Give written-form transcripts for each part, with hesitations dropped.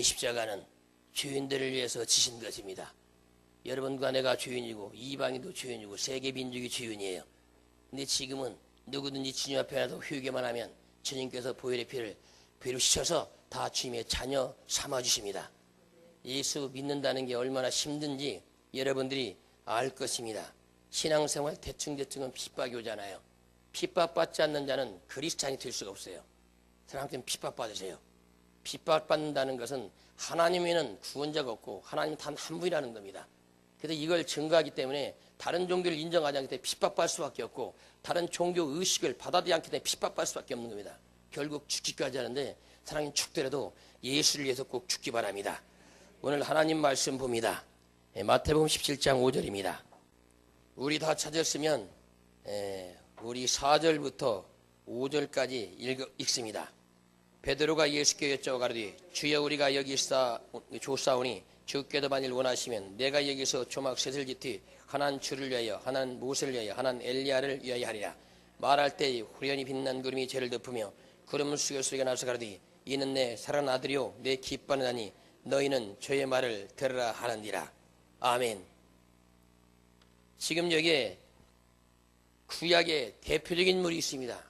십자가는 죄인들을 위해서 지신 것입니다. 여러분과 내가 죄인이고 이방인도 죄인이고 세계 민족이 죄인이에요. 근데 지금은 누구든지 주님 앞에 나도 회개만 하면 주님께서 보혈의 피를 배로 씻어서 다 주님의 자녀 삼아주십니다. 예수 믿는다는 게 얼마나 힘든지 여러분들이 알 것입니다. 신앙생활 대충대충은 핍박이 오잖아요. 핍박받지 않는 자는 그리스도인이 될 수가 없어요. 하나님께는 핍박받으세요. 핍박받는다는 것은 하나님에는 구원자가 없고 하나님은 단 한 분이라는 겁니다. 그래서 이걸 증거하기 때문에 다른 종교를 인정하지 않기 때문에 핍박받을 수밖에 없고 다른 종교 의식을 받아들이지 않기 때문에 핍박받을 수밖에 없는 겁니다. 결국 죽기까지 하는데 사랑이 죽더라도 예수를 위해서 꼭 죽기 바랍니다. 오늘 하나님 말씀 봅니다. 마태복음 17장 5절입니다. 우리 다 찾았으면 우리 4절부터 5절까지 읽습니다. 베드로가 예수께 여쭤 가로되 주여 우리가 여기 조사오니 주께서 만일 원하시면 내가 여기서 조막 셋을 짓되 하나는 주를 위하여 하나는 모세를 위하여 하나는 엘리야를 위하여 하리라. 말할 때 후련히 빛난 구름이 죄를 덮으며 구름 속에 소리가 나서 가로되 이는 내 사랑하는 아들이요 내 기뻐하는 아니 너희는 저의 말을 들으라 하느니라. 아멘. 지금 여기에 구약의 대표적인 인물이 있습니다.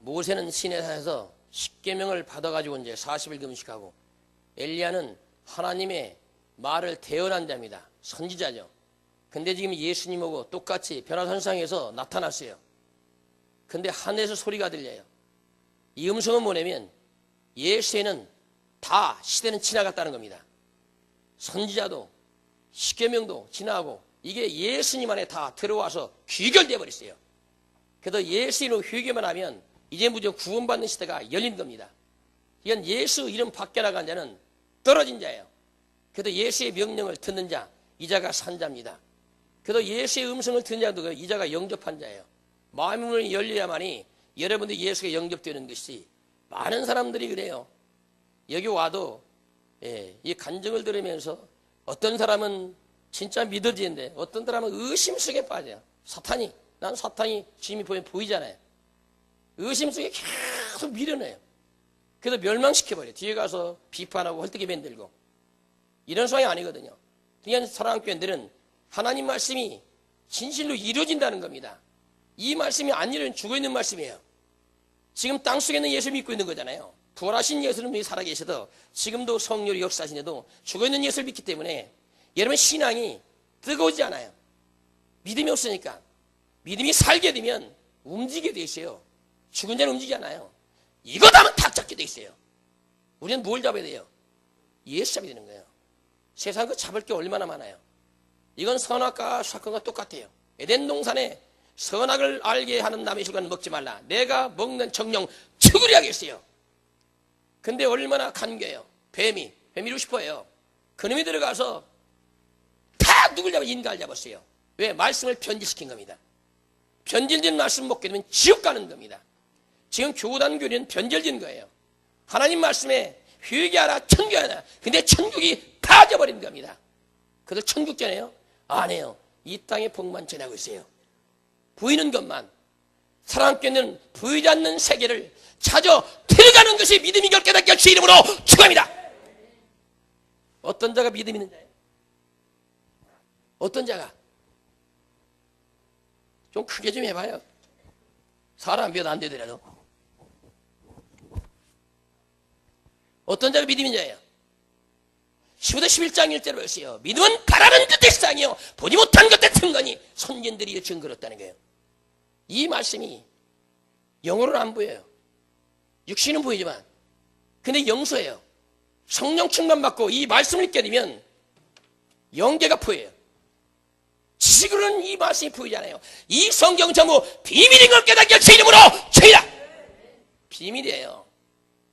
모세는 시내산에서 십계명을 받아가지고 이제 40일 금식하고 엘리야는 하나님의 말을 대언한 자입니다. 선지자죠. 근데 지금 예수님하고 똑같이 변화선상에서 나타났어요. 근데 하늘에서 소리가 들려요. 이 음성은 뭐냐면 예수에는 다 시대는 지나갔다는 겁니다. 선지자도 십계명도 지나가고 이게 예수님 안에 다 들어와서 귀결되어 버렸어요. 그래서 예수로 회개만 하면 이제 무조건 구원받는 시대가 열린 겁니다. 이건 예수 이름 밖에 나간 자는 떨어진 자예요. 그래서 예수의 명령을 듣는 자, 이 자가 산 자입니다. 그래서 예수의 음성을 듣는 자도 이 자가 영접한 자예요. 마음의 문이 열려야만이 여러분들이 예수가 영접되는 것이 많은 사람들이 그래요. 여기 와도 이 간증을 들으면서 어떤 사람은 진짜 믿어지는데 어떤 사람은 의심 속에 빠져요. 난 사탄이 주님이 보이잖아요. 의심 속에 계속 밀어내요. 그래서 멸망시켜버려요. 뒤에 가서 비판하고 헐떡이 만들고 이런 상황이 아니거든요. 그냥 사랑하는 교회들은 하나님 말씀이 진실로 이루어진다는 겁니다. 이 말씀이 안 이루어지면 죽어있는 말씀이에요. 지금 땅속에 있는 예수 믿고 있는 거잖아요. 부활하신 예수는 여기 살아계셔도 지금도 성령이 역사하시는데도 죽어있는 예수를 믿기 때문에 여러분 신앙이 뜨거우지 않아요. 믿음이 없으니까. 믿음이 살게 되면 움직이게 돼 있어요. 죽은 자는 움직이지 않아요. 이거 하면 탁 잡게 돼 있어요. 우리는 뭘 잡아야 돼요? 예수 잡아야 되는 거예요. 세상 그 잡을 게 얼마나 많아요. 이건 선악과 사건과 똑같아요. 에덴 동산에 선악을 알게 하는 나무의 실과는 먹지 말라. 내가 먹는 정령 죽으리 하겠어요. 근데 얼마나 간교해요. 뱀이 이루고 싶어요. 그놈이 들어가서 다 누굴 잡아? 인간을 잡았어요. 왜? 말씀을 변질시킨 겁니다. 변질된 말씀 먹게 되면 지옥 가는 겁니다. 지금 교단 교리는 변질된 거예요. 하나님 말씀에 회개하라 천국하라. 근데 천국이 빠져버린 겁니다. 그래서 천국 전에요? 안 해요. 이 땅의 복만 전하고 있어요. 보이는 것만. 사랑하는 보이지 않는 세계를 찾아 들어가는 것이 믿음이 결깨닫게 할 주 이름으로 축원합니다. 어떤 자가 믿음 있는 자예요? 어떤 자가? 좀 크게 좀 해봐요. 사람 몇 안 되더라도. 어떤 자가 믿음 있는 자예요? 15대 11장 1절을 보세요. 믿음은 바라는 것의 상이요 보지 못한 것의 증거니 선견들이 증거했다는 거예요. 이 말씀이 영어로는 안 보여요. 육신은 보이지만 근데 영서예요. 성령 충만 받고 이 말씀을 읽게 되면 영계가 보여요. 지식으로는 이 말씀이 보이잖아요. 이 성경 전부 비밀인 걸 깨닫게 할 주 이름으로 주의다. 비밀이에요.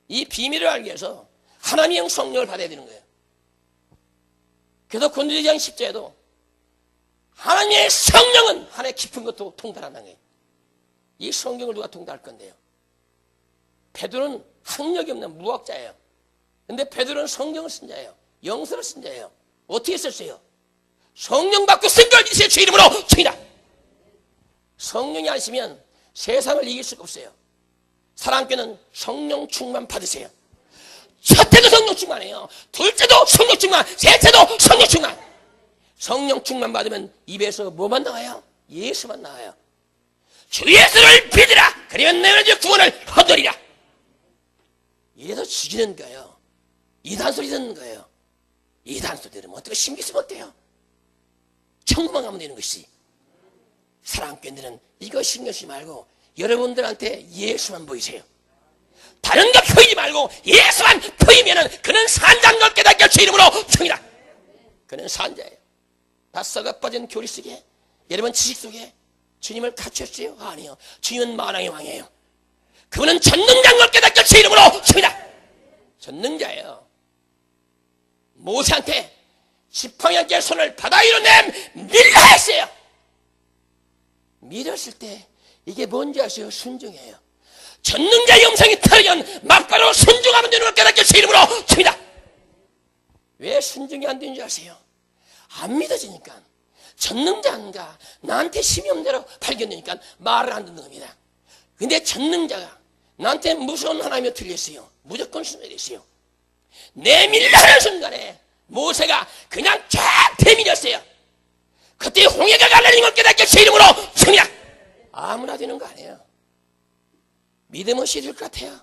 이 비밀을 알기 위해서 하나님의 성령을 받아야 되는 거예요. 그래서 고린도전 10절에도 하나님의 성령은 하나의 깊은 것도 통달한다는 거예요. 이 성경을 누가 통달할 건데요? 베드로는 학력이 없는 무학자예요. 근데 베드로는 성경을 쓴 자예요. 영서를 쓴 자예요. 어떻게 썼어요? 성령 받고 쓴 걸 믿으세요. 주 이름으로 주의다. 성령이 아시면 세상을 이길 수가 없어요. 사랑교는 성령 충만 받으세요. 첫째도 성령 충만해요. 둘째도 성령 충만, 셋째도 성령 충만. 성령 충만 받으면 입에서 뭐만 나와요? 예수만 나와요. 주 예수를 믿으라. 그러면 너희는 구원을 얻으리라. 이래서 죽이는 거예요. 이단 소리 듣는 거예요. 이단 소리 들으면 어떻게 신기 쓰면 어때요? 천국만 가면 되는 것이. 사랑교인들은 이거 신경 쓰지 말고 여러분들한테 예수만 보이세요. 다른 거 보이지 말고 예수만 보이면은 그는 산자 넓게 닦여 주 이름으로 청이라. 그는 산자예요. 다 썩어 빠진 교리 속에, 여러분 지식 속에 주님을 갖췄어요? 아니요. 주님은 만왕의 왕이에요. 그분은 전능자 넓게 닦여 주 이름으로 청이라. 전능자예요. 모세한테 지팡이한테 손을 바다 위로 밀라 했어요. 밀었을 때 이게 뭔지 아세요? 순종이에요. 전능자의 음성이 터지면 막바로 순종하면 되는 걸 깨닫게 주 이름으로 칩니다. 왜 순종이 안 되는지 아세요? 안 믿어지니까. 전능자인가 나한테 힘이 없는 대로 발견되니까 말을 안 듣는 겁니다. 근데 전능자가 나한테 무서운 하나님이 들렸어요. 무조건 순종했어요. 내밀라 하는 순간에 모세가 그냥 쫙 대밀었어요. 그때 홍해가 갈라진 걸 깨닫게 주 이름으로 칩니다. 아무나 되는 거 아니에요. 믿음은 시들 것 같아요.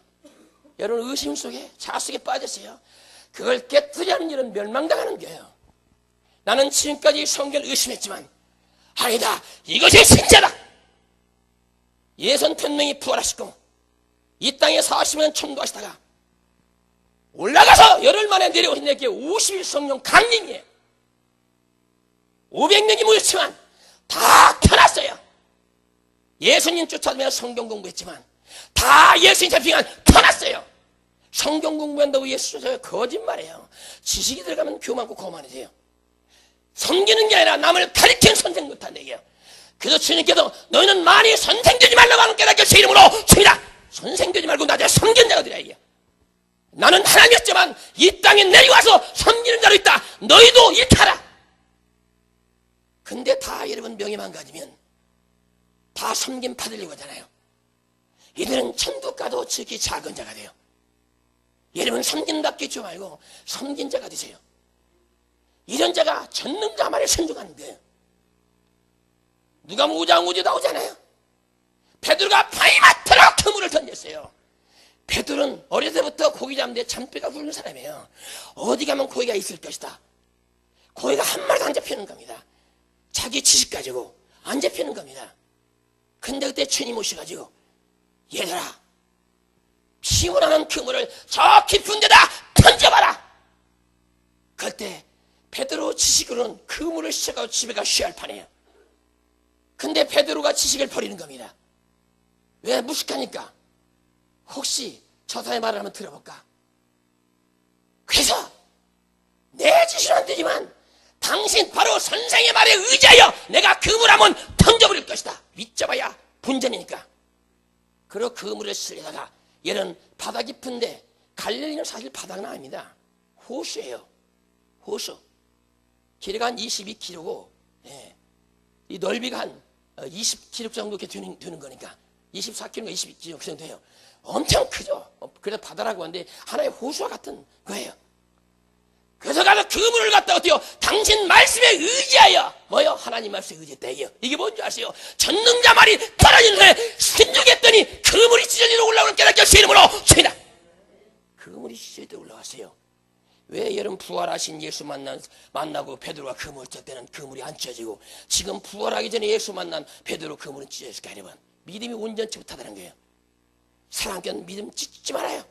여러분 의심 속에 자숙에 빠졌어요. 그걸 깨뜨리는 일은 멸망당하는 거예요. 나는 지금까지 성경을 의심했지만 아니다, 이것이 진짜다. 예선 편명히 부활하시고 이 땅에 40년 청도하시다가 올라가서 열흘 만에 내려오신 내게 50일 성령 강림이에요. 500명이 모였지만 다 펴놨어요. 예수님 쫓아다니며 성경 공부했지만 다 예수님 잡히면 펴놨어요. 성경 공부한다고 예수 쫓아요? 거짓말이에요. 지식이 들어가면 교만고 거만해져요. 섬기는 게 아니라 남을 가리키는 선생 못한 얘기예요. 그래서 주님께서 너희는 많이 선생되지 말라고 하는 깨닫게 제 이름으로 칩니다. 선생되지 말고 나중에 섬기는 자가 되라 얘기예요. 나는 하나님이었지만 이 땅에 내려와서 섬기는 자로 있다. 너희도 이타라. 근데 다 여러분 명예만 가지면 다 섬김 받으려고 하잖아요. 이들은 천국 가도 지극히 작은 자가 돼요. 여러분 섬김답게 주 말고 섬긴 자가 되세요. 이런 자가 전능자 말에 순종하는 거예요. 누가 우장우주 나오잖아요. 베드로가 바위 맡으러 그물을 던졌어요. 베드로는 어릴 때부터 고기 잡는데 잔뼈가 굵은 사람이에요. 어디 가면 고기가 있을 것이다. 고기가 한 마리도 안 잡히는 겁니다. 자기 지식 가지고 안 잡히는 겁니다. 근데 그때 주님 오셔가지고 얘들아, 피곤하는 그물을 저 깊은 데다 던져봐라. 그때 베드로 지식으로는 그물을 시작하고 집에 가 쉬할 판이에요. 근데 베드로가 지식을 버리는 겁니다. 왜? 무식하니까. 혹시 저 사람의 말을 한번 들어볼까? 그래서 내 지식은 안 되지만 당신 바로 선생의 말에 의지하여 내가 그물 한번 던져버릴 것이다. 믿자마야 분전이니까. 그리고 그물을 쓰려다가 얘는 바다 깊은데 갈릴리는 사실 바다는 아닙니다. 호수예요. 호수. 길이가 한 22km고 이 넓이가 한 20km 정도 이렇게 되는 거니까 24km인가 22km 그 정도 돼요. 엄청 크죠. 그래서 바다라고 하는데 하나의 호수와 같은 거예요. 그래서 가서 그물을 갖다 어때요? 당신 말씀에 의지하여 뭐요? 하나님 말씀에 의지했다 이게요. 이게 뭔지 아세요? 전능자 말이 떨어지는데 순종했더니 그물이 찢어지러 올라오는 깨닫게 주 이름으로 주이다. 그물이 찢어지러 올라왔어요. 왜 여러분 부활하신 예수 만나고 베드로가 그물 칠 때는 그물이 안 찢어지고 지금 부활하기 전에 예수 만난 베드로 그물은 찢어질까? 여러분 믿음이 온전치 못하다는 거예요. 사랑하는 믿음 찢지 말아요.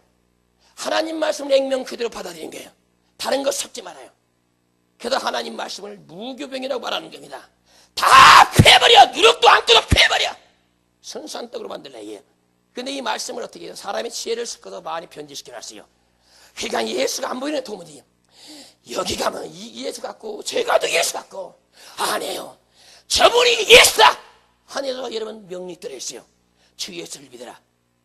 하나님 말씀을 액면 그대로 받아들이는 거예요. 다른 거 섞지 말아요. 그래서 하나님 말씀을 무교병이라고 말하는 겁니다. 다 패버려. 누룩도 안 뜯어 패버려. 선수한 떡으로 만들라 이게요. 근데 이 말씀을 어떻게 해요? 사람의 지혜를 섞어서 많이 변질시켜놨어요. 그러니까 예수가 안 보이는 도무지. 여기 가면 이 예수 같고 저기 가도 예수 같고 아니에요. 저분이 예수다. 하늘에서 여러분 명령이 들어있어요. 주 예수를 믿어라.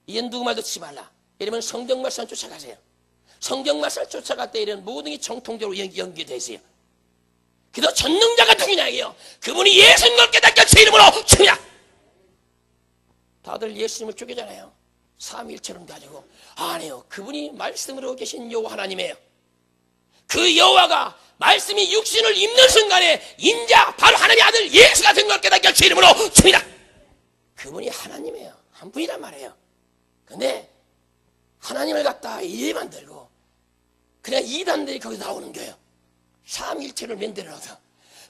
이건 누구 말도 듣지 말라. 여러분 성경 말씀 쫓아가세요. 성경 말씀을 쫓아갈 때 이런 모든 게 정통적으로 연결되어 있어요. 그래서 전능자가 누구냐 이게요. 그분이 예수님을 깨닫게 제 이름으로 주냐. 다들 예수님을 쪼개잖아요. 삼위일체론 가지고 아니요, 그분이 말씀으로 계신 여호와 하나님이에요. 그 여호와가 말씀이 육신을 입는 순간에 인자 바로 하나님의 아들 예수가 된 걸 깨닫게 주 이름으로 주이다. 그분이 하나님이에요. 한 분이란 말이에요. 근데 하나님을 갖다 이해 만들고 그냥 이단들이 거기서 나오는 거예요. 삼위일체를 만들어서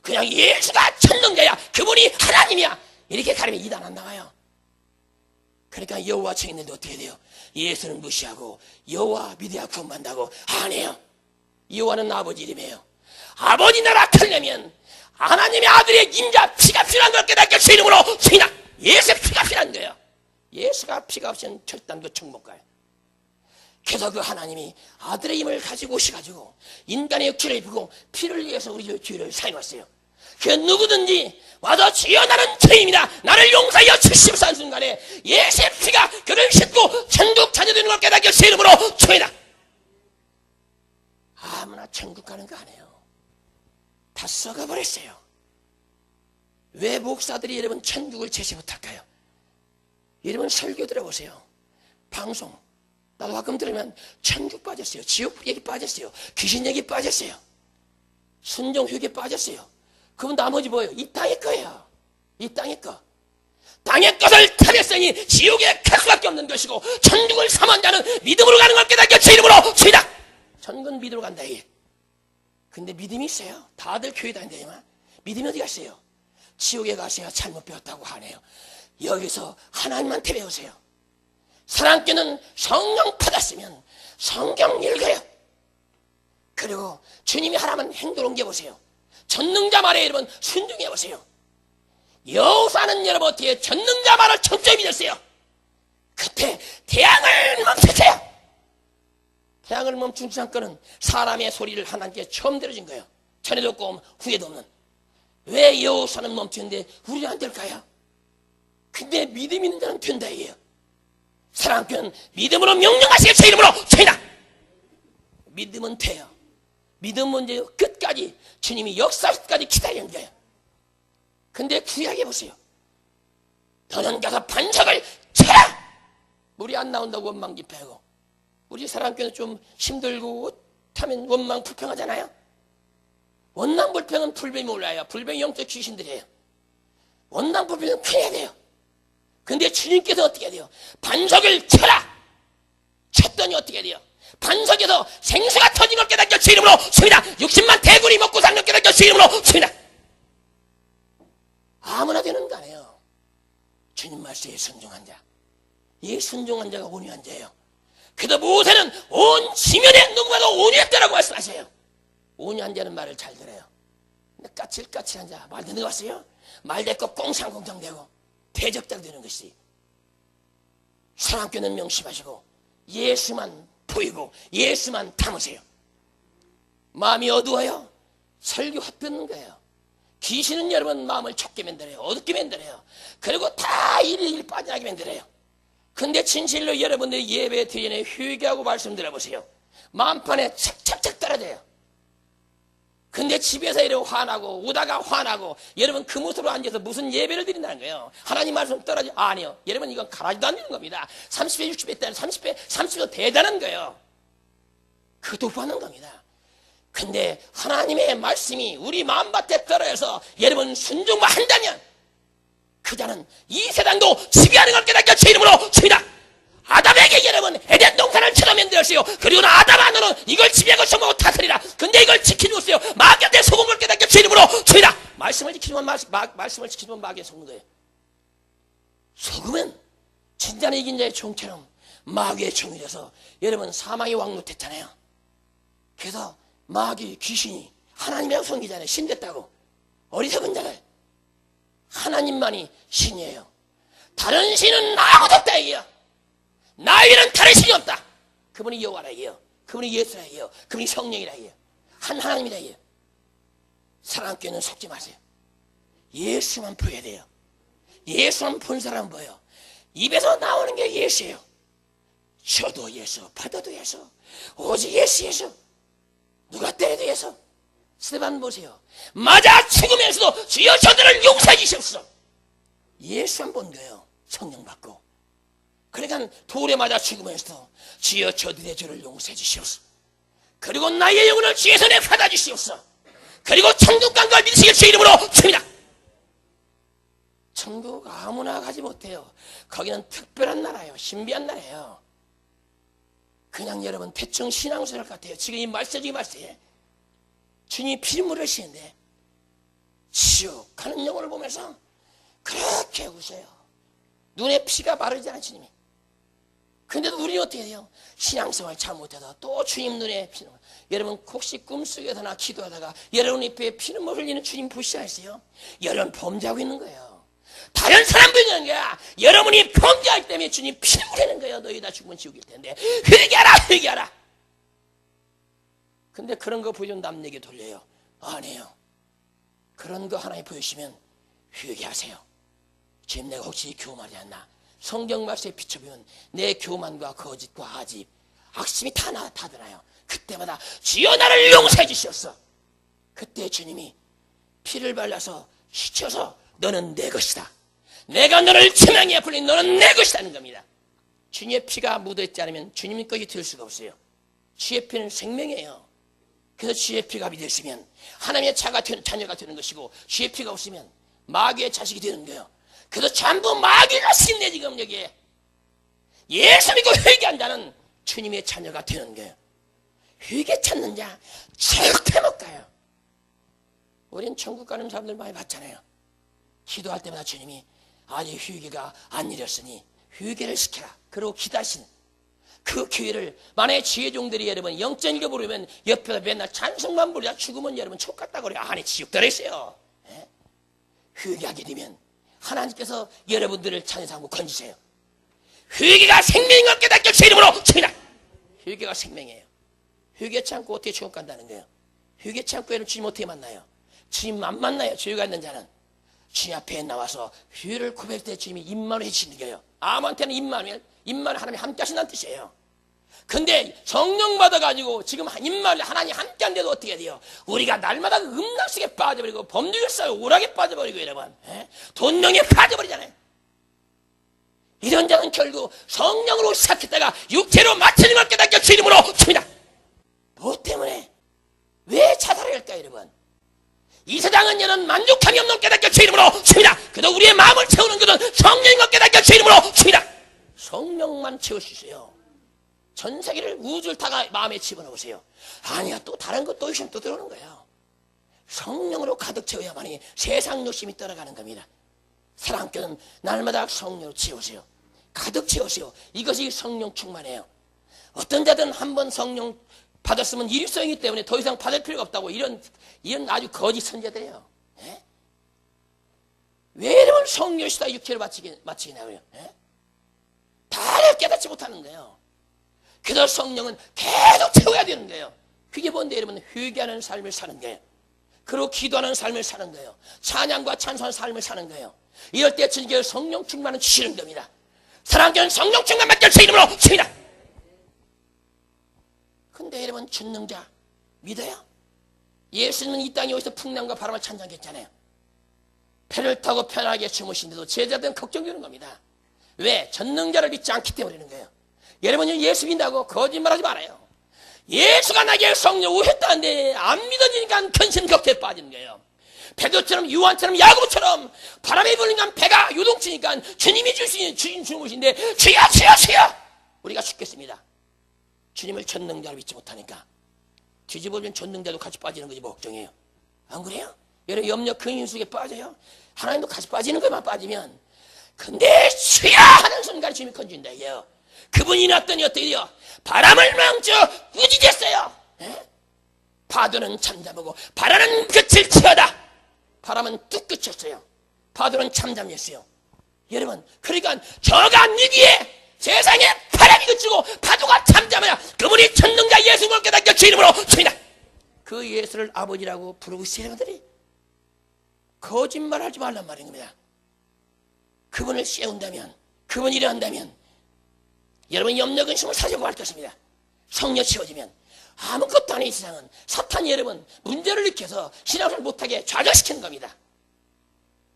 그냥 예수가 천능자야, 그분이 하나님이야, 이렇게 가리면 이단 안 나가요. 그러니까 여호와 청인들도 어떻게 돼요? 예수는 무시하고 여호와 믿어야 구원받는다고 안 해요. 여호와는 아버지 이름이에요. 아버지 나라 하려면 하나님의 아들의 임자 피가 필요한 걸 깨닫게 주 이름으로 주이다. 예수의 피가 필요한 거예요. 예수가 피가 없이는 절단 그 천국 가요. 그래서 그 하나님이 아들의 힘을 가지고 오셔가지고 인간의 육체를 입고 피를 위해서 우리 죄를 사용했어요. 그 누구든지 와서 주여 나는 죄인이다, 나를 용서하여 주시옵소서 하는 순간에 예수의 피가 그를 씻고 천국 자녀되는 걸 깨닫게 주 이름으로 주이다. 아무나 천국 가는 거 아니에요. 다 썩어버렸어요. 왜 목사들이 여러분 천국을 제시 못할까요? 여러분 설교 들어보세요. 방송 나도 가끔 들으면 천국 빠졌어요, 지옥 얘기 빠졌어요, 귀신 얘기 빠졌어요, 순종 회개 빠졌어요. 그럼 나머지 뭐예요? 이 땅의 거예요. 이 땅의 거. 땅의 것을 탐했으니 지옥에 갈 수밖에 없는 것이고 천국을 삼은 자는 믿음으로 가는 걸 깨닫게 주 이름으로 주이다. 천국은 믿음으로 간다 이게. 근데 믿음이 있어요. 다들 교회 다닌다지만 믿음이 어디 갔어요? 지옥에 가셔야 잘못 배웠다고 하네요. 여기서 하나님한테 배우세요. 사랑교는 성령 받았으면 성경 읽어요. 그리고 주님이 하라면 행동 옮겨보세요. 전능자 말에 여러분 순종해보세요. 여호사는 여러분 어떻게 전능자 말을 철저히 믿었어요. 그때 태양을 멈추세요. 태양을 멈춘 사건은 사람의 소리를 하나님께 처음 들어진 거예요. 전에도 없고 후에도 없는. 왜 여호사는 멈추는데 우리는 안 될까요? 근데 믿음 있는 자는 된다 이게요. 사랑교는 믿음으로 명령하시게 제 이름으로 죄다. 믿음은 돼요. 믿음은 문제요. 끝까지 주님이 역사할 때까지 기다리는 거예요. 근데 구약해 보세요. 너는 가서 반석을 쳐라. 물이 안 나온다고 원망 집회하고. 우리 사랑교는 좀 힘들고 타면 원망 불평하잖아요. 원망 불평은 불뱀이 올라요. 불뱀이 영적 귀신들이에요. 원망 불평은 피해야 돼요. 근데 주님께서 어떻게 해야 돼요? 반석을 쳐라. 쳤더니 어떻게 해야 돼요? 반석에서 생수가 터진 걸 깨닫게 주 이름으로 줍니다. 60만 대군이 먹고 사는 걸 깨닫게 주 이름으로 줍니다. 아무나 되는 거 아니에요. 주님 말씀에 순종한 자. 이 순종한 자가 온유한 자예요. 그래도 모세는 온 지면에 누구라도 온유했다라고 말씀하세요. 온유한 자는 말을 잘 들어요. 근데 까칠까칠한 자, 말 듣는 거 봤어요? 말 대고 꽁상꽁상대고 대적자 되는 것이. 사랑교는 명심하시고 예수만 보이고 예수만 담으세요. 마음이 어두워요? 설교 헛듣는 거예요. 귀신은 여러분 마음을 좁게 만들어요. 어둡게 만들어요. 그리고 다 일일 빠져나게 만들어요. 근데 진실로 여러분들이 예배 드리는 회개하고 말씀 들어보세요. 마음판에 착착착 떨어져요. 근데 집에서 이러고 화나고 오다가 화나고 여러분 그 모습으로 앉아서 무슨 예배를 드린다는 거예요. 하나님 말씀 떨어져. 아니요. 여러분 이건 가라지도 않는 겁니다. 30배 60배 때는 30배 대단한 거예요. 그것도 받는 겁니다. 근데 하나님의 말씀이 우리 마음밭에 떨어져서 여러분 순종만 한다면 그 자는 이 세상도 지배하는 걸 깨닫게 주 이름으로 줍니다. 아담에게 여러분 에덴 동산을 처럼 만들었어요. 그리고는 아담 안으로는 이걸 지배하고 정하고 다스리라. 근데 이걸 지켜줬어요. 마귀한테 소금을 깨닫게 주 이름으로 줍니다. 말씀을 지키면 말씀을 지키면 마귀에 속는 거예요. 소금은 진짜는 이긴 자의 종처럼 마귀의 종이 돼서 여러분 사망의 왕노 됐잖아요. 그래서 마귀 귀신이 하나님이랑 섬기잖아요. 신 됐다고. 어리석은 자들. 하나님만이 신이에요. 다른 신은 아무도 없다 이게요. 나 위에는 다른 신이 없다. 그분이 여호와라 이게요. 그분이 예수라 이게요. 그분이 성령이라 이게요. 한 하나님이라 이게요. 사랑교회는 속지 마세요. 예수만 보여야 돼요. 예수만 본 사람은 뭐예요? 입에서 나오는 게 예수예요. 줘도 예수, 받아도 예수, 오직 예수, 예수. 누가 때려도 예수. 스테반 보세요. 맞아 죽으면서도 주여 저들을 용서해 주시옵소서. 예수만 본 거예요. 성령 받고. 그러니까 돌에 맞아 죽으면서도 주여 저들의 죄를 용서해 주시옵소서. 그리고 나의 영혼을 주의 손에 받아 주시옵소서. 그리고 천국 간 걸 믿으시길 주의 이름으로 칩니다. 천국 아무나 가지 못해요. 거기는 특별한 나라예요. 신비한 나라예요. 그냥 여러분 대충 신앙생활 같아요. 지금 이 말세지 말세에 주님이 피눈물을 흘리시는데 지옥 가는 영혼을 보면서 그렇게 우셔요. 눈에 피가 마르지 않은 주님이. 근데도 우리는 어떻게 돼요? 신앙생활 잘못해서 또 주님 눈에 피눈물. 여러분 혹시 꿈속에서나 기도하다가 여러분 입에 피눈물 흘리는 주님 보시지 않으세요? 여러분 범죄하고 있는 거예요. 다른 사람 보이는 거야. 여러분이 범죄하기 때문에 주님 피눈물 흘리는 거예요. 너희 다 죽으면 지옥일 텐데 회개하라 회개하라. 근데 그런 거 보여주면 남 얘기 돌려요. 아니에요. 그런 거 하나님 보여주시면 회개하세요. 지금 내가 혹시 교만하지 않나? 성경 말씀에 비춰보면 내 교만과 거짓과 아집, 악심이 다 나타나요. 그때마다 주여 나를 용서해 주시옵소서. 그때 주님이 피를 발라서 씻어서 너는 내 것이다. 내가 너를 천명에 불린 너는 내 것이라는 겁니다. 주님의 피가 묻어있지 않으면 주님 것이 될 수가 없어요. 주의 피는 생명이에요. 그래서 주의 피가 믿으시면 하나님의 자녀가 되는 것이고 주의 피가 없으면 마귀의 자식이 되는 거예요. 그래서 전부 마귀가 신내 지금 여기에. 예수 믿고 회개한 자는 주님의 자녀가 되는 거예요. 회개 찾는 자 절대 못 가요. 우린 천국 가는 사람들 많이 봤잖아요. 기도할 때마다 주님이 아직 회개가 안 이뤘으니 회개를 시켜라. 그리고 기다신 그 기회를 만약에 지혜 종들이 여러분 영적 읽어 부르면 옆에서 맨날 찬송만 부르자 죽으면 여러분 촉같다고 그래요. 아니 지옥 들어있어요. 회개하게 되면 하나님께서 여러분들을 찬송하고 건지세요. 회개가 생명인 것 깨닫게 제 이름으로 칩니다. 회개가 생명이에요. 회개치 않고 어떻게 지옥 간다는 거예요. 회개치 않고 여러분 주님 어떻게 만나요? 주님 안 만나요. 죄가 있는 자는 주님 앞에 나와서 회개를 고백할 때 주님이 임마누엘 해주시는 거예요. 아무한테는 임마누엘 하나님이 함께 하신다는 뜻이에요. 근데 성령 받아가지고 지금 임마누엘 하나님 함께 한데도 어떻게 돼요? 우리가 날마다 음란 속에 빠져버리고 법률 싸고 오락에 빠져버리고 여러분 돈명에 빠져버리잖아요. 이런 자는 결국 성령으로 시작했다가 육체로 마치는 걸 깨닫게 주 이름으로 칩니다. 뭐 때문에? 왜 자살을 할까 여러분? 이 세상은 여는 만족함이 없는 깨닫게 주 이름으로 칩니다. 그래도 우리의 마음을 채우는 것은 성령인 것 깨닫게 주 이름으로 칩니다. 성령만 채우시세요. 전 세계를 우주를 다가 마음에 집어넣으세요. 아니야 또 다른 것 또 있으면 또 들어오는 거예요. 성령으로 가득 채워야만이 세상 욕심이 떠나가는 겁니다. 사랑교는 날마다 성령으로 채우세요. 가득 채우세요. 이것이 성령 충만해요. 어떤 자들은 한번 성령 받았으면 일일성이기 때문에 더 이상 받을 필요가 없다고 이런 아주 거짓 선제들이에요. 왜 이러면 성령이시다 육체를 바치겠냐고요. 다 깨닫지 못하는 거예요. 그래서 성령은 계속 채워야 되는 거예요. 그게 뭔데 여러분 회개하는 삶을 사는 거예요. 그리고 기도하는 삶을 사는 거예요. 찬양과 찬송하는 삶을 사는 거예요. 이럴 때 주님께서 성령 충만을 주시는 겁니다. 사랑하는 성령 충만 받게 제 이름으로 칩니다. 근데 여러분 전능자 믿어요? 예수님은 이 땅에 오셔서 풍랑과 바람을 찬양했잖아요. 배를 타고 편하게 주무신데도 제자들은 걱정되는 겁니다. 왜? 전능자를 믿지 않기 때문에 그러는 거예요. 여러분이 예수 믿는다고 거짓말하지 말아요. 예수가 나에게 성령 오셨다는데 안 믿어지니까 근심격태에 빠지는 거예요. 베드로처럼 요한처럼 야고보처럼 바람에 불리니까 배가 요동치니까 주님이 주신 주무신데 주여 주여 주여 우리가 죽겠습니다. 주님을 전능자로 믿지 못하니까 뒤집어진 전능자도 같이 빠지는 거지 뭐 걱정해요. 안 그래요? 여러분 염려 근심 속에 빠져요. 하나님도 같이 빠지는 것만 빠지면 근데 주여 하는 순간 주님이 건진다 이게요. 그분이 났더니 어떻게 돼요? 바람을 멈춰 꾸짖었어요. 파도는 잠잠하고 바람은 끝을 치어다. 바람은 뚝 그쳤어요. 파도는 잠잠했어요. 여러분 그러니까 저가 니기에 세상에 바람이 그치고 파도가 잠잠해야 그분이 전능자 예수를 깨닫게 주 이름으로 칩니다. 그 예수를 아버지라고 부르고 있어요. 여러분들이 거짓말하지 말란 말인 겁니다. 그분을 세운다면 그분 일을 한다면 여러분 염려 근심을 사려고 할 것입니다. 성령 채워지면 아무것도 아닌 이 세상은 사탄이 여러분 문제를 일으켜서 신앙을 못하게 좌절시키는 겁니다.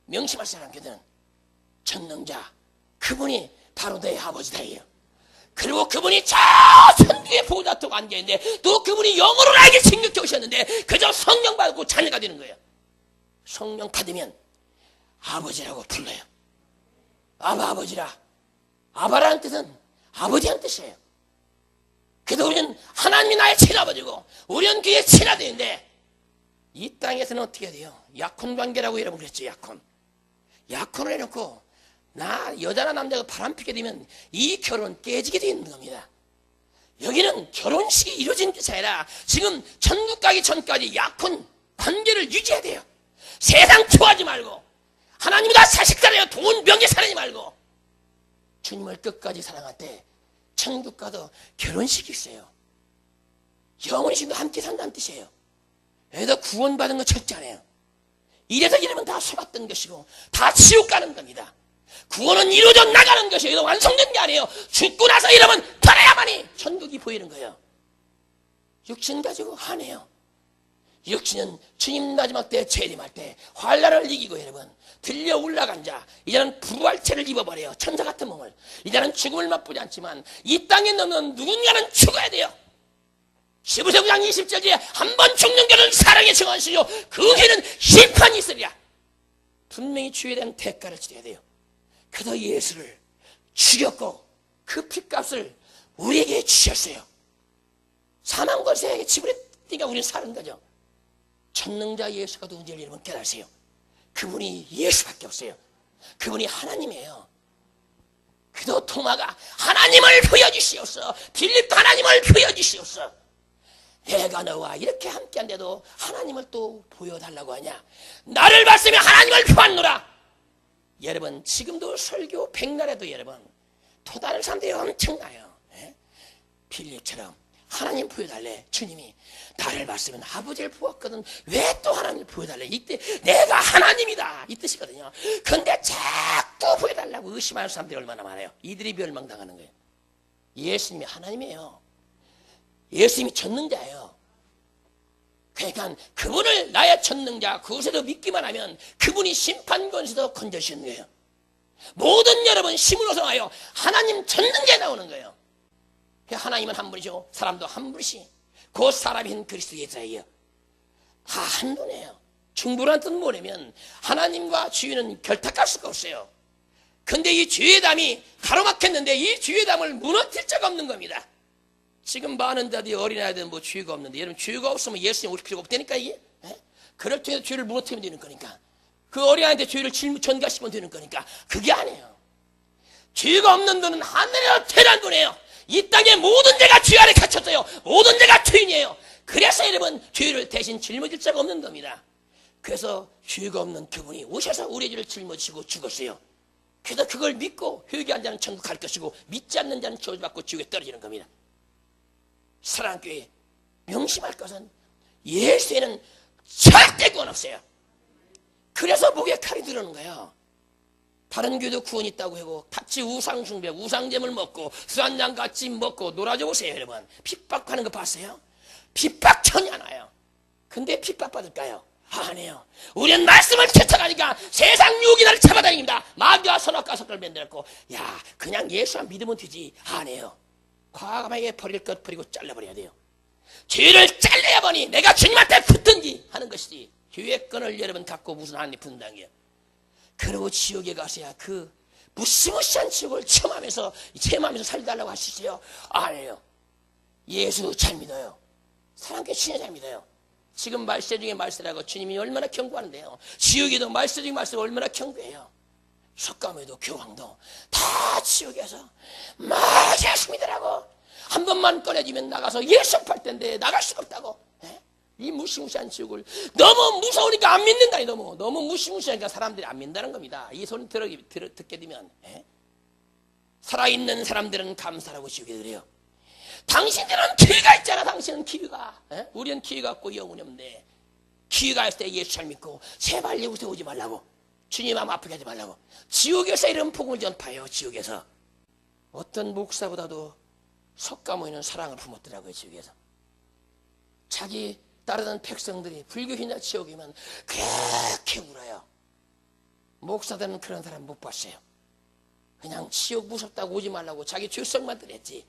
명심할 사람 교들은 전능자 그분이 바로 내 아버지다. 그리고 그분이 저 천국의 보좌통에 앉아있는데 또 그분이 영으로 나에게 징력해 오셨는데 그저 성령 받고 자녀가 되는 거예요. 성령 받으면 아버지라고 불러요. 아버지라. 아바라는 뜻은 아버지란 뜻이에요. 그래도 우리는 하나님이 나의 친아버지고 우리는 그의 친아들인데 이 땅에서는 어떻게 돼요? 약혼 관계라고 여러분 그랬죠. 약혼을 해놓고 나 여자나 남자가 바람피게 되면 이 결혼 깨지게 되는 겁니다. 여기는 결혼식이 이루어진 것이 아니라 지금 천국 가기 전까지 약혼 관계를 유지해야 돼요. 세상 좋아하지 말고 하나님보다 자식 사랑해요. 돈 명예 사랑하지 말고 주님을 끝까지 사랑할 때 천국 가도 결혼식이 있어요. 영원히 지금도 함께 산다는 뜻이에요. 여기다 구원받은 거 절대 안 해요. 이래서 이러면 다 속았던 것이고 다 지옥 가는 겁니다. 구원은 이루어져 나가는 것이에요. 완성된 게 아니에요. 죽고 나서 이러면 돌아야만이 천국이 보이는 거예요. 육신 가지고 하네요. 육신은 주님 마지막 때 재림할 때 환난을 이기고 여러분 들려 올라간 자 이제는 부활체를 입어버려요. 천사 같은 몸을. 이제는 죽음을 맛보지 않지만 이 땅에 넘는 누군가는 죽어야 돼요. 시부세 9장 20절에 한 번 죽는 것은 사랑의 정하시죠. 그 후에는 심판이 있으리라. 분명히 주에 대한 대가를 치러야 돼요. 그래서 예수를 죽였고 그 핏값을 우리에게 주셨어요. 사망권세에게 지불했으니까 우리는 사는 거죠. 전능자 예수가 누군지 여러분 깨달으세요. 그분이 예수밖에 없어요. 그분이 하나님이에요. 그래도 토마가 하나님을 보여주시옵소서. 빌립도 하나님을 보여주시옵소서. 내가 너와 이렇게 함께한데도 하나님을 또 보여달라고 하냐. 나를 봤으면 하나님을 보았노라. 여러분 지금도 설교 백날에도 여러분 또 다른 사람들이 엄청나요. 빌립처럼 하나님 보여달래. 주님이 나를 봤으면 아버지를 보았거든 왜 또 하나님을 보여달래. 이때 내가 하나님이다 이 뜻이거든요. 근데 자꾸 보여달라고 의심하는 사람들이 얼마나 많아요. 이들이 멸망당하는 거예요. 예수님이 하나님이에요. 예수님이 전능자예요. 그러니까 그분을 나의 전능자 그곳에도 믿기만 하면 그분이 심판권에서도 건져주시는 거예요. 모든 여러분 힘으로서 와요. 하나님 전능자에 나오는 거예요. 하나님은 한 분이죠. 사람도 한 분이시. 그 사람인 그리스도 예수예요. 다 한 분이에요. 중보란 뜻은 뭐냐면 하나님과 주인은 결탁할 수가 없어요. 근데 이 주의 담이 가로막혔는데 이 주의 담을 무너뜨릴 자가 없는 겁니다. 지금 많은 자들이 어린아이들은 뭐 죄가 없는데 여러분 죄가 없으면 예수님 오실 필요가 없다니까 이게. 그럴 때 죄를 무너뜨리면 되는 거니까. 그 어린아이한테 죄를 전가시키면 되는 거니까. 그게 아니에요. 죄가 없는 분은 하늘에서 태어난 분이에요. 이 땅의 모든 죄가 죄 아래 갇혔어요. 모든 죄가 죄인이에요. 그래서 여러분 죄를 대신 짊어질 자가 없는 겁니다. 그래서 죄가 없는 그분이 오셔서 우리의 죄를 짊어지시고 죽었어요. 그래서 그걸 믿고 회개한 자는 천국 갈 것이고 믿지 않는 자는 저주받고 지옥에 떨어지는 겁니다. 사랑교회 명심할 것은 예수에는 절대 구원 없어요. 그래서 목에 칼이 들어오는 거예요. 다른 교회도 구원이 있다고 하고 같이 우상숭배, 우상잼을 먹고 술한잔 같이 먹고 놀아줘 보세요. 여러분 핍박하는 거 봤어요? 핍박 전혀 안 와요. 근데 핍박받을까요? 안 해요. 우리는 말씀을 쫓아가니까 세상 유혹이 나를 잡아다닙니다. 마귀와 선악과 섞을 만들었고 야 그냥 예수만 믿으면 되지. 안 해요. 과감하게 버릴 것 버리고 잘라버려야 돼요. 죄를 잘라야 보니 내가 주님한테 붙든지 하는 것이지 교회 건을 여러분 갖고 무슨 하나님 붙는다는 게. 그리고 지옥에 가서야 그 무시무시한 지옥을 체험하면서 살달라고 하시세요? 아니에요. 예수 잘 믿어요. 사랑교회 진짜 잘 믿어요. 지금 말세 중에 말세라고 주님이 얼마나 경고하는데요. 지옥에도 말세 중에 말세가 얼마나 경고해요. 석가모니도 교황도 다 지옥에서 막 예수 믿으라고 한 번만 꺼내주면 나가서 예수 팔 텐데 나갈 수가 없다고. 이 무시무시한 지옥을 너무 무서우니까 안 믿는다니. 너무 무시무시하니까 사람들이 안 믿는다는 겁니다. 이 소리 듣게 되면 살아있는 사람들은 감사라고 지옥에 그래요. 당신들은 기회가 있잖아. 당신은 기회가. 우리는 기회가 없고 영혼이 없는데 기회가 있을 때 예수 잘 믿고 제발 이곳에 오지 말라고. 주님 마음 아프게 하지 말라고. 지옥에서 이런 복음을 전파해요. 지옥에서. 어떤 목사보다도 석가모니는 사랑을 품었더라고요. 지옥에서. 자기 따르던 백성들이 불교인자 지옥이면 그렇게 울어요. 목사들은 그런 사람 못 봤어요. 그냥 지옥 무섭다고 오지 말라고 자기 죄성만 들었지.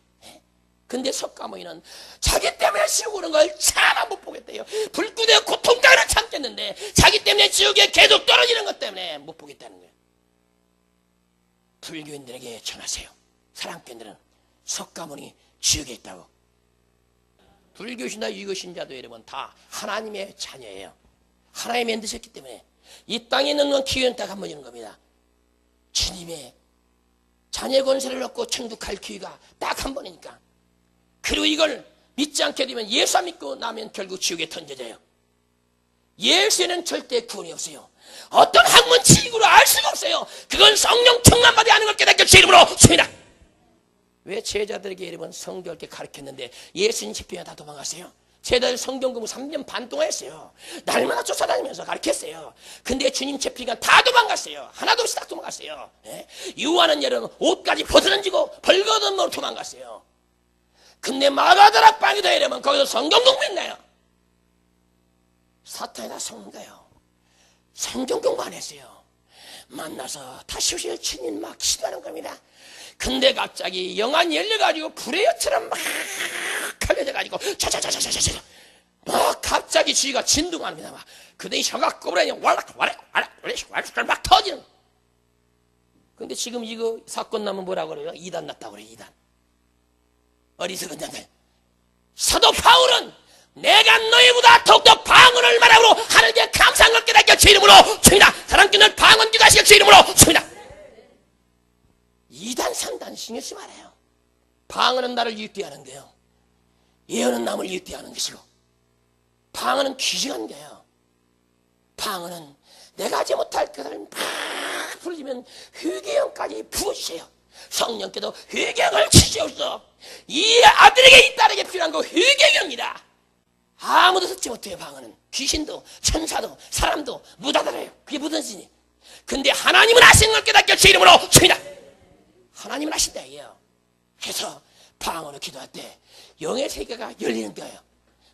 근데 석가모니는 자기 때문에 지옥 오는 걸 차마 못 보겠대요. 불구대 고통 따위는 참겠는데 자기 때문에 지옥에 계속 떨어지는 것 때문에 못 보겠다는 거예요. 불교인들에게 전하세요. 사랑꾼들은 석가모니 지옥에 있다고. 불교신자 유교신자도 여러분 다 하나님의 자녀예요. 하나님 만드셨기 때문에 이 땅에 있는 건 기회는 딱 한 번이는 겁니다. 주님의 자녀 권세를 얻고 천국 갈 기회가 딱 한 번이니까. 그리고 이걸 믿지 않게 되면 예수 믿고 나면 결국 지옥에 던져져요. 예수에는 절대 구원이 없어요. 어떤 학문치익으로 알 수가 없어요. 그건 성령 충만받아 하는 걸 깨닫게 제 이름으로 주입니다. 왜 제자들에게 여러분 성경 이렇게 가르쳤는데 예수님 집회에 다 도망갔어요? 제자들 성경 공부 3년 반 동안 했어요. 날마다 쫓아다니면서 가르쳤어요. 근데 주님 집회가 다 도망갔어요. 하나도 없이 다 도망갔어요. 유아는 여러분 옷까지 벗어던지고 벌거벗으면 도망갔어요. 근데 마가다락 방에도 이러면 거기서 성경 공부했나요? 사탄이 다 속는 거예요. 성경 공부 안 했어요. 만나서 다시 오실 주님 막 기도하는 겁니다. 근데 갑자기 영안이 열려가지고 불의 여처럼 막 갈려져가지고 차차차차차차 막 갑자기 쥐가 진동합니다. 막 그때 혀가 꼬부라니 왈락 막 터지는. 근데 지금 이거 사건 나면 뭐라고 그래요? 이단 났다고 그래요. 이단. 어리석은 자들. 사도 바울은 내가 너희보다 더욱더 방언을 말하므로 하늘께 감사한 걸 깨닫게 주 이름으로 주이다. 사랑꾼을 방언 기도하시게 주 이름으로 주이다. 2단 3단 신경 쓰지 말아요. 방언은 나를 유익되하는 거예요. 예언은 남을 유익되하는 것이고 방언은 귀중한 거예요. 방언은 내가 하지 못할 것을 막 부르면 회개형까지 부으세요. 성령께도 회개형을 주시옵소서. 이 아들에게 이 딸에게 필요한 거 회개형이다. 아무도 듣지 못해요. 방언은 귀신도 천사도 사람도 못 알아요. 그게 무슨 신이. 근데 하나님은 아시는 걸 깨닫게 제 이름으로 주이다. 하나님은 아신다 이게요. 그래서 방언을 기도할 때 영의 세계가 열리는 거예요.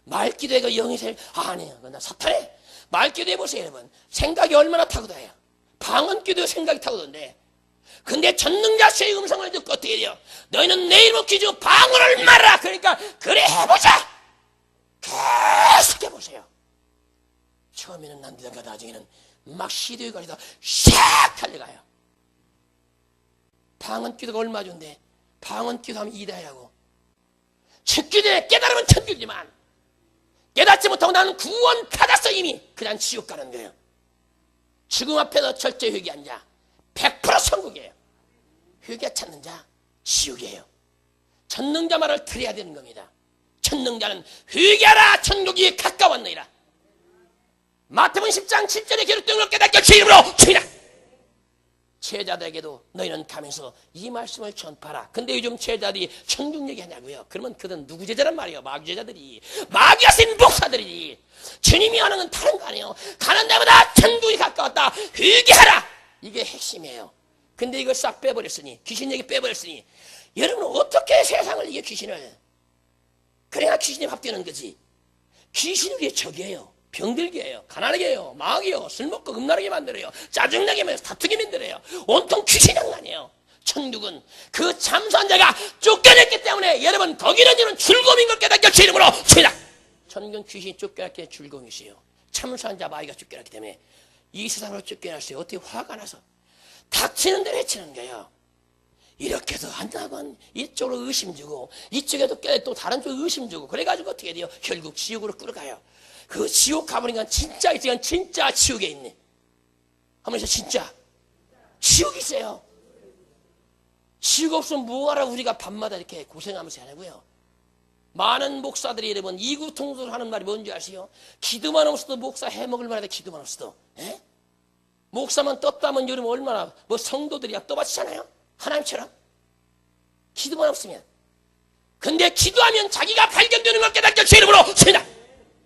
말 기도해가 영의 세계 아니에요. 그건 사탄에 말 기도해 보세요 여러분. 생각이 얼마나 타고다요. 방언 기도 생각이 타고던데. 근데 전능자의 음성을 듣고 어떻게 돼요? 너희는 내 이름으로 기도 방언을 말하라. 그러니까 그래 해보자. 계속 해보세요. 처음에는 안 되다가 나중에는 막 시도에 걸리다 샥 달려가요. 방언 기도가 얼마 좋은데 방언 기도하면 이다라고. 천기도에 깨달으면 천국이지만 깨닫지 못하고 나는 구원 받았어 이미. 그냥 지옥 가는 거예요. 죽음 앞에서 절대 회개한 자 100% 천국이에요. 회개 찾는 자 지옥이에요. 전능자 말을 들어야 되는 겁니다. 전능자는 회개하라 천국이 가까웠느니라. 마태복음 10장 7절에 기록된 걸 깨닫게 주 이름으로 주이라. 제자들에게도 너희는 가면서 이 말씀을 전파하라. 근데 요즘 제자들이 천국 얘기하냐고요. 그러면 그들은 누구 제자란 말이에요? 마귀 제자들이. 마귀가 쓴 목사들이지. 주님이 하는 건 다른 거 아니에요. 가는 데마다 천국이 가까웠다. 회개하라. 이게 핵심이에요. 근데 이걸 싹 빼버렸으니 귀신 얘기 빼버렸으니 여러분 어떻게 세상을 이게 귀신을 그래야 귀신이 밥되는 거지. 귀신이 우리의 적이에요. 병들게 해요. 가난하게 해요. 마귀요. 술 먹고 음란하게 만들어요. 짜증나게 만들어요. 다투게 만들어요. 온통 귀신 장난이에요. 천국은 그 참소한 자가 쫓겨냈기 때문에 여러분 거기는 이런 즐거움인 걸 깨닫게 주 이름으로 주이다. 천국은 귀신이 쫓겨났기 때문에 즐거움이세요. 참소한 자 마귀가 쫓겨났기 때문에 이 세상으로 쫓겨났어요. 어떻게 화가 나서 닥치는 대로 해치는 거예요. 이렇게 해서 한다건 이쪽으로 의심 주고 이쪽에도 또 다른 쪽에 의심 주고 그래가지고 어떻게 돼요? 결국 지옥으로 끌어가요. 그 지옥 가보니까 진짜 있으면 진짜 지옥에 있네. 한번 해서 진짜 지옥이 있어요. 지옥 없으면 뭐하라 우리가 밤마다 이렇게 고생하면서 하냐고요. 많은 목사들이 여러분 이구통솔 하는 말이 뭔지 아세요? 기도만 없어도 목사 해먹을 만하다. 기도만 없어도. 에? 목사만 떴다면 여러분 얼마나 뭐 성도들이야 떠받치잖아요. 하나님처럼 기도만 없으면. 근데 기도하면 자기가 발견되는 걸 깨닫게 주 이름으로 주이다.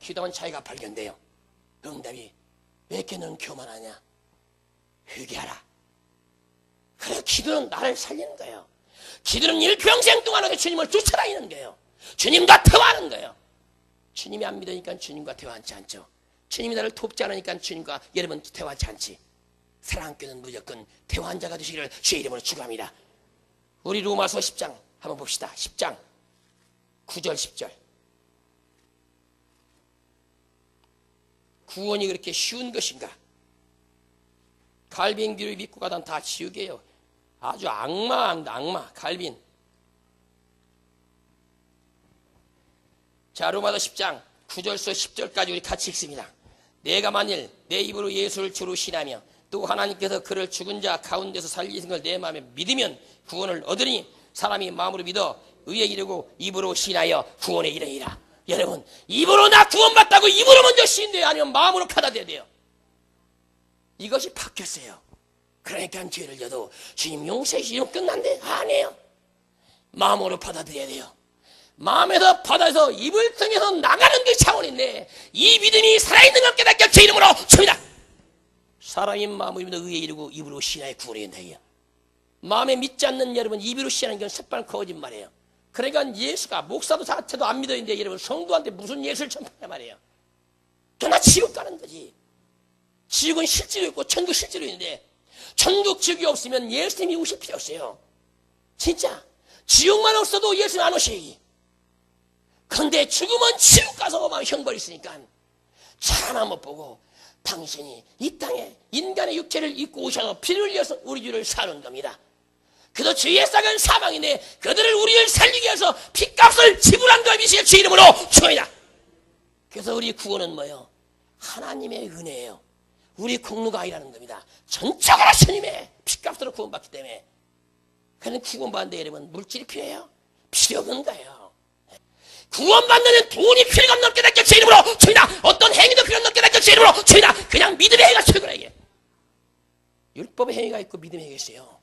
기도하면 자기가 발견돼요. 응답이 왜 이렇게 너는 교만하냐? 회개하라. 그래 기도는 나를 살리는 거예요. 기도는 일평생 동안 주님을 쫓아다니는 거예요. 주님과 대화하는 거예요. 주님이 안 믿으니까 주님과 대화하지 않죠. 주님이 나를 돕지 않으니까 주님과 여러분 대화하지 않지. 사랑교는 무조건 대화한 자가 되시기를 주의 이름으로 축원합니다. 우리 로마서 10장 한번 봅시다. 10장 9절 10절. 구원이 그렇게 쉬운 것인가? 갈빈 교를 믿고 가다 다 지우개요. 아주 악마입니다. 악마. 갈빈. 자, 로마서 10장 9절서 10절까지 우리 같이 읽습니다. 내가 만일 내 입으로 예수를 주로 신하며 또 하나님께서 그를 죽은 자 가운데서 살리신 걸 내 마음에 믿으면 구원을 얻으니 사람이 마음으로 믿어 의에 이르고 입으로 신하여 구원에 이르리라. 여러분, 입으로 나 구원받다고 입으로 먼저 신대요? 아니면 마음으로 받아들여야 돼요? 이것이 바뀌었어요. 그러니까 죄를 져도 주님 용서해 주시면 끝난대? 아니에요. 마음으로 받아들여야 돼요. 마음에서 받아서 입을 통해서 나가는 그 차원인데 이 믿음이 살아있는 걸 깨닫게 제 이름으로 줍니다. 사람이 마음으로 믿어 의에 이르고 입으로 신하여 구원에 이른다. 마음에 믿지 않는 여러분 입으로 신하는 건 새빨간 거짓말이에요. 그러니까 예수가 목사도 자체도 안 믿어있는데 여러분 성도한테 무슨 예수를 전파냐 말이에요. 그러나 지옥 가는 거지. 지옥은 실제로 있고 천국 실제로 있는데 천국 지옥이 없으면 예수님이 오실 필요 없어요. 진짜 지옥만 없어도 예수님 안 오시기. 그런데 죽으면 지옥 가서 막 형벌이 있으니까 차마 못 보고 당신이 이 땅에 인간의 육체를 입고 오셔서 피를 흘려서 우리 죄를 사는 겁니다. 그도 죄의 싹은 사망인데 그들을 우리를 살리기 위해서 핏값을 지불한 것이시여 주 이름으로 축원이다. 그래서 우리 구원은 뭐예요? 하나님의 은혜예요. 우리 공로가 아니라는 겁니다. 전적으로 주님의 핏값으로 구원받기 때문에. 그는 구원받는데 여러분 물질이 필요해요? 필요 없는 거예요. 구원받는 데는 돈이 필요가 없는 깨닫게 제 이름으로 축원이다. 어떤 행위도 필요 없는 깨닫게 제 이름으로 축원이다. 그냥 믿음의 행위가 최고라 이게. 율법의 행위가 있고 믿음의 행위가 있어요.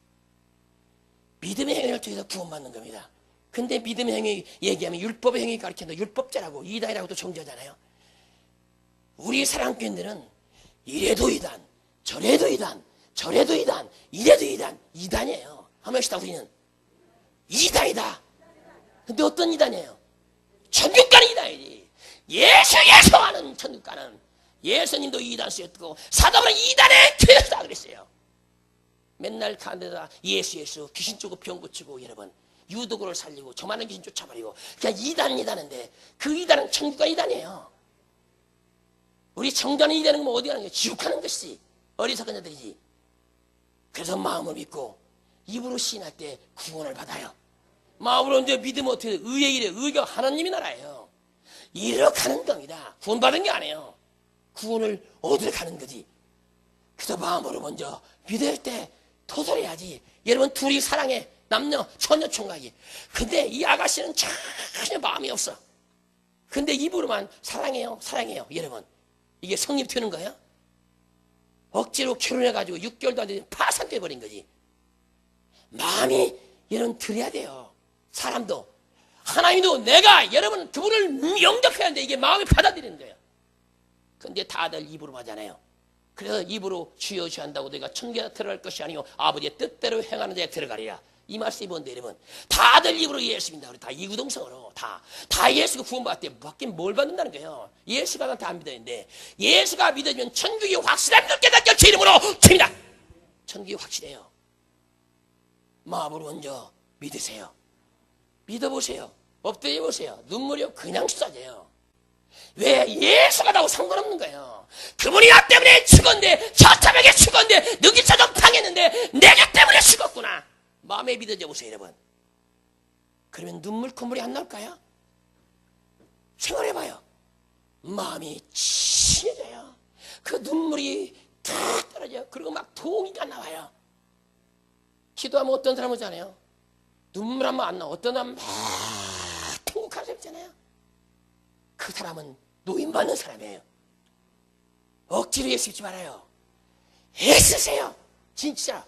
믿음의 행위를 통해서 구원받는 겁니다. 근데 믿음의 행위 얘기하면 율법의 행위 가르치는데 율법자라고 이단이라고도 정죄하잖아요. 우리 사랑교인들은 이래도 이단, 저래도 이단, 저래도 이단, 이래도 이단, 이단이에요. 한번 합시다. 우리는 이단이다. 근데 어떤 이단이에요? 천국 가는 이단이지. 예수 하는 천국 가는. 예수님도 이단 쓰였고 사도는 이단의 교회다 그랬어요. 맨날 가는데다 예수 귀신 쫓고 병 고치고 여러분 유도구를 살리고 저 많은 귀신 쫓아버리고 그냥 이단인데 그 이단은 천국가 이단이에요. 우리 청년이 이단은 뭐 어디 가는 거예요? 지옥 가는 것이지. 어리석은 자들이지. 그래서 마음을 믿고 입으로 시인할 때 구원을 받아요. 마음으로 이제 믿으면 어떻게 돼요? 의의 일에 의가 하나님이 나라예요. 이렇게 하는 겁니다. 구원받은 게 아니에요. 구원을 얻으러 가는 거지. 그래서 마음으로 먼저 믿을 때 토설해야지. 여러분 둘이 사랑해. 남녀 처녀 총각이. 근데 이 아가씨는 전혀 마음이 없어. 근데 입으로만 사랑해요 사랑해요. 여러분 이게 성립되는 거예요? 억지로 결혼해가지고 6개월도 안 되면 파산돼버린 거지. 마음이 여러분 들여야 돼요. 사람도 하나님도 내가 여러분 그분을 영접해야 하는데 이게 마음이 받아들이는 거예요. 근데 다들 입으로 하잖아요. 그래서 입으로 주여 주여 한다고 내가 천국에 들어갈 것이 아니요 아버지의 뜻대로 행하는 자에 들어가리라. 이 말씀이 뭔데 여러분 다들 입으로 예수 믿는다. 우리 다 이구동성으로 다 예수가 구원받대. 받긴 뭘 받는다는 거예요. 예수가 다 안 믿어야되는데 예수가 믿어지면 천국이 확실한 걸 깨닫게 제 이름으로 칩니다. 천국이 확실해요. 마음으로 먼저 믿으세요. 믿어보세요. 엎드려보세요. 눈물이 그냥 쏟아져요. 왜? 예수가 나하고 상관없는 거예요. 그분이 나 때문에 죽었는데 저참하게 죽었는데 능기처럼 당했는데 내가 때문에 죽었구나. 마음에 믿어져 보세요 여러분. 그러면 눈물 콧물이 안 나올까요? 생각해봐요. 마음이 친해져요. 그 눈물이 탁 떨어져요. 그리고 막 동이가 나와요. 기도하면 어떤 사람은 있잖아요. 눈물 한번 안 나와. 어떤 사람은 막 통곡하는 사람 있잖아요. 그 사람은 노인받는 사람이에요. 억지로 예수 믿지 말아요. 애쓰세요. 진짜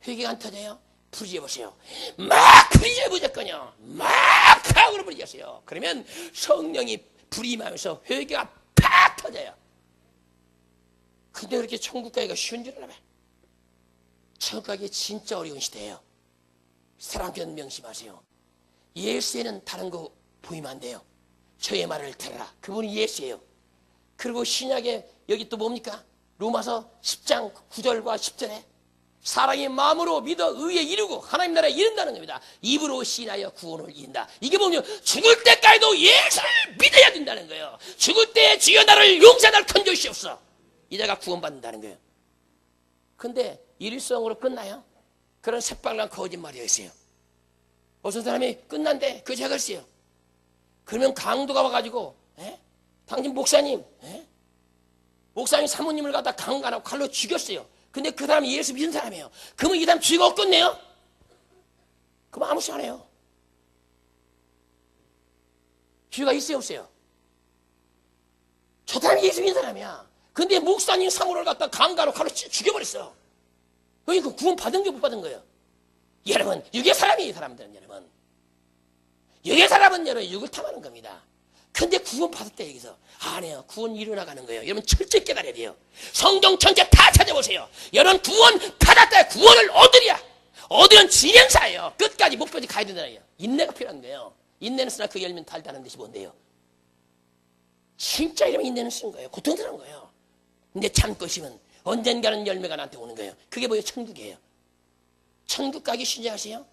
회개가 안 터져요? 부르짖어보세요. 막 부르짖어보셨거든요. 막 파악으로 부르짖었어요. 그러면 성령이 불이 임하면서 회개가 팍 터져요. 근데 그렇게 천국 가기가 쉬운 줄 알아요. 천국 가기 진짜 어려운 시대예요. 사랑하는 명심하세요. 예수에는 다른 거 보이면 안 돼요. 저의 말을 들으라. 그분이 예수예요. 그리고 신약에 여기 또 뭡니까? 로마서 10장 9절과 10절에 사랑의 마음으로 믿어 의에 이루고 하나님 나라에 이른다는 겁니다. 입으로 시인하여 구원을 이룬다. 이게 뭐냐? 죽을 때까지도 예수를 믿어야 된다는 거예요. 죽을 때 주여 나를 용서하라 건져주시옵소서. 이자가 구원받는다는 거예요. 근데 일성으로 끝나요? 그런 새빨간 거짓말이었어요. 어떤 사람이 끝난데 그 제가 글쎄요. 그러면 강도가 와가지고 당신 목사님 목사님 사모님을 갖다 강간하고 칼로 죽였어요. 근데 그 사람이 예수 믿은 사람이에요. 그러면 이 사람 죄가 없겠네요? 그럼 아무 소리 안 해요. 죄가 있어요 없어요? 저 사람이 예수 믿는 사람이야. 근데 목사님 사모를 갖다 강간하고 칼로 죽여버렸어. 그러니까 구원 받은 게 못 받은 거예요. 여러분 육의 사람이에요. 사람들은 여러분 육의 사람은 여러분 육을 탐하는 겁니다. 근데 구원 받았다 여기서 아니에요. 구원 이루어나가는 거예요. 여러분 철저히 깨달아야 돼요. 성경 전체 다 찾아보세요. 여러분 구원 받았다. 구원을 얻으랴. 얻으면 진행사예요. 끝까지 목표지 가야 된다는 인내가 필요한 거예요. 인내는 쓰나 그 열면 달다는 듯이 뭔데요. 진짜 이러면 인내는 쓴 거예요. 고통스러운 거예요. 근데 참고 있으면 언젠가는 열매가 나한테 오는 거예요. 그게 뭐예요? 천국이에요. 천국 가기 쉽지 아세요?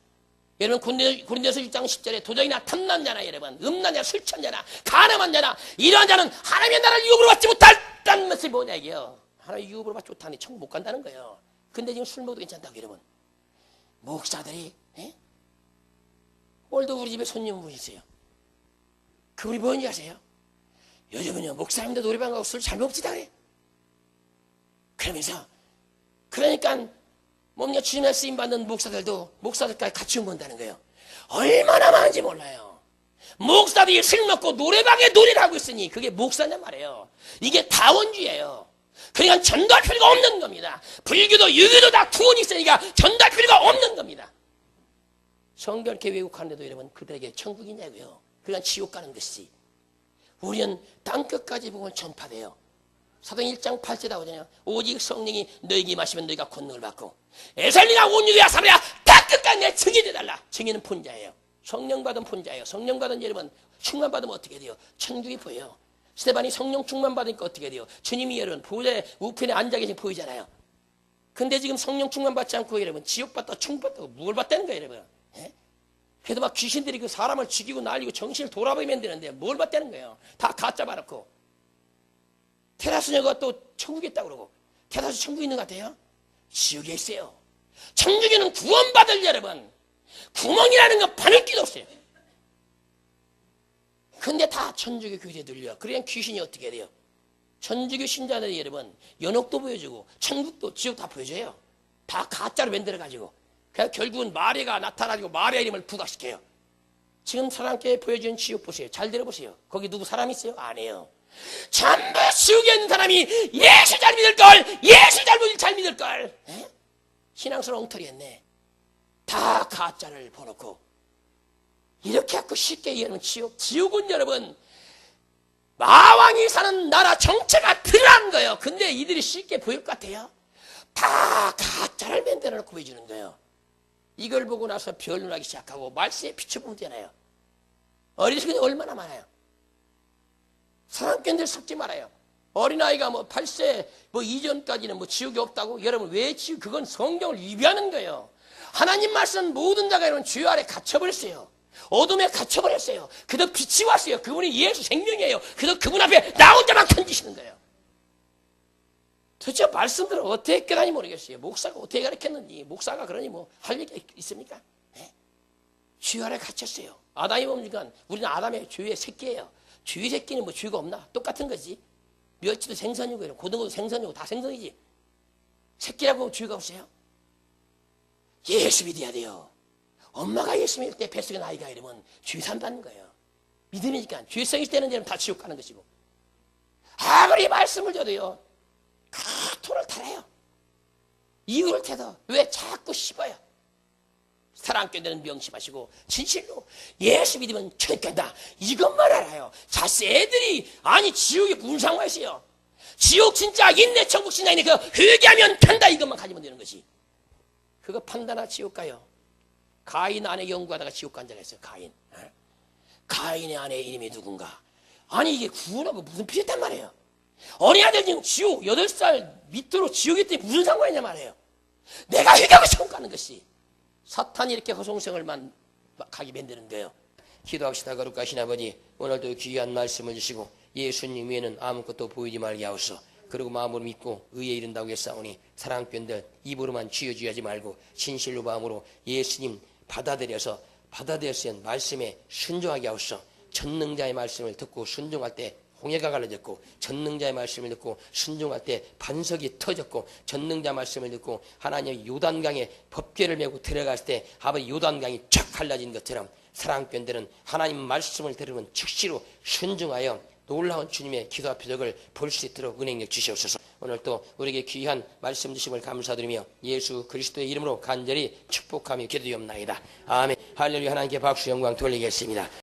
여러분 고린도서 1장 10절에 도적이나 탐난 자나 여러분 음란 자나 술 취한 자나 가늠한 자나 이러한 자는 하나님의 나라를 유업으로 받지 못한다는 것이 뭐냐 이게요. 하나님의 유업으로 받지 못하니 천국 못 간다는 거예요. 근데 지금 술 먹어도 괜찮다고 여러분. 목사들이 오늘도 우리 집에 손님 분 있어요. 그분이 뭔지 아세요? 요즘은요 목사님도 노래방 가고 술 잘 먹지다 그래. 그러면서 그러니까 뭔가 주님의 쓰임받는 목사들까지 같이 응원한다는 거예요. 얼마나 많은지 몰라요. 목사들이 술 먹고 노래방에 노래를 하고 있으니 그게 목사냐 말이에요. 이게 다원주의예요. 그러니까 전도할 필요가 없는 겁니다. 불교도 유교도 다 구원이 있으니까 전도할 필요가 없는 겁니다. 성경 이렇게 왜곡하는데도 여러분 그들에게 천국이냐고요. 그러니까 지옥 가는 것이지. 우리는 땅끝까지 보면 전파돼요. 사도행 1장 8절에 나오잖아요. 오직 성령이 너에게 마시면 너희가 권능을 받고 에살리나 온유야 사마리아 다 끝까지 내 증인이 되달라. 증인은 본자예요. 성령 받은 본자예요. 성령 받은 여러분 충만 받으면 어떻게 돼요? 천국이 보여요. 스테반이 성령 충만 받으니까 어떻게 돼요? 주님이 여러분 보좌의 우편에 앉아 계신 보이잖아요. 근데 지금 성령 충만 받지 않고 여러분 지옥 받다 천국 받다고 뭘 받다는 거예요 여러분. 그래도 막 귀신들이 그 사람을 죽이고 날리고 정신을 돌아버리면 되는데 뭘 받다는 거예요. 다 가짜 받았고 테라스녀가 또 천국에 있다고 그러고 테라스 천국에 있는 것 같아요? 지옥에 있어요. 천국에는 구원받을 여러분 구멍이라는 건 바늘 끼도 없어요. 근데 다 천주교 교리에 들려. 그러면 귀신이 어떻게 돼요? 천주교 신자들이 여러분 연옥도 보여주고 천국도 지옥 다 보여줘요. 다 가짜로 만들어가지고 그래서 결국은 마리아가 나타나고 마리아 이름을 부각시켜요. 지금 사람께 보여주는 지옥 보세요. 잘 들어보세요. 거기 누구 사람 있어요? 아니에요. 전부 지옥에 있는 사람이 예수 잘 믿을걸 예수 잘 믿을걸 신앙스러운 엉터리 했네. 다 가짜를 보놓고 이렇게 하고 쉽게 여러분 지옥은 여러분 마왕이 사는 나라 정체가 드러난 거예요. 근데 이들이 쉽게 보일 것 같아요? 다 가짜를 만들어놓고 보여주는 거예요. 이걸 보고 나서 변론하기 시작하고 말세에 비춰보면 되나요? 어린이들이 얼마나 많아요. 사람견들 섞지 말아요. 어린아이가 8세 이전까지는 지옥이 없다고? 여러분 왜 지옥? 그건 성경을 위배하는 거예요. 하나님 말씀 모든 자가 여러분 죄 아래 갇혀버렸어요. 어둠에 갇혀버렸어요. 그래도 빛이 왔어요. 그분이 예수 생명이에요. 그래서 그분 앞에 나 혼자만 건지시는 거예요. 도대체 말씀들을 어떻게 깨달은지 모르겠어요. 목사가 어떻게 가르쳤는지 목사가 그러니 할 얘기가 있습니까? 죄 아래 갇혔어요. 아담이 뭡니까? 우리는 아담의 죄의 새끼예요. 죄의 새끼는 죄가 없나? 똑같은 거지. 멸치도 생선이고 고등어도 생선이고 다 생선이지. 새끼라고 죄가 없어요? 예수 믿어야 돼요. 엄마가 예수 믿을 때 뱃속에 아이가 이러면 죄 산다는 거예요. 믿음이니까 죄성 있을 때는 여러분 다 지옥 가는 것이고 아무리 말씀을 줘도요 토를 달아요. 이유를 태도 왜 자꾸 씹어요? 사랑교회는 명심하시고 진실로 예수 믿으면 천국 간다. 이것만 알아요. 자세 애들이 아니 지옥에 무슨 상관이 있어요. 지옥 진짜 있네 천국 진짜 있네 그거 회개하면 간다 이것만 가지면 되는 거지. 그거 판단하 지옥 가요. 가인 아내 연구하다가 지옥 간 자가 있어요. 가인의 아내 이름이 누군가. 아니 이게 구원하고 무슨 필요했단 말이에요. 어린아이들 지금 지옥 8살 밑으로 지옥에 있더니 무슨 상관이냐 말이에요. 내가 회개하고 천국 가는 것이 사탄이 이렇게 허송성을 가게 만드는 거예요. 기도합시다. 거룩하신 아버지, 오늘도 귀한 말씀을 주시고 예수님 외에는 아무것도 보이지 말게 하옵소서. 그리고 마음으로 믿고 의에 이른다고 했사오니 사랑꾼들 입으로만 쥐어쥐하지 말고 진실로 마음으로 예수님 받아들여서 말씀에 순종하게 하옵소서. 전능자의 말씀을 듣고 순종할 때 홍해가 갈라졌고, 전능자의 말씀을 듣고 순종할 때 반석이 터졌고, 전능자 말씀을 듣고 하나님의 요단강에 법궤를 메고 들어갔을 때 아버지 요단강이 쫙 갈라진 것처럼 사랑꾼들은 하나님 말씀을 들으면 즉시로 순종하여 놀라운 주님의 기도와 표적을 볼 수 있도록 은혜력 주시옵소서. 오늘 또 우리에게 귀한 말씀 주심을 감사드리며 예수 그리스도의 이름으로 간절히 축복하며 기도하옵나이다. 아멘. 할렐루야. 하나님께 박수 영광 돌리겠습니다.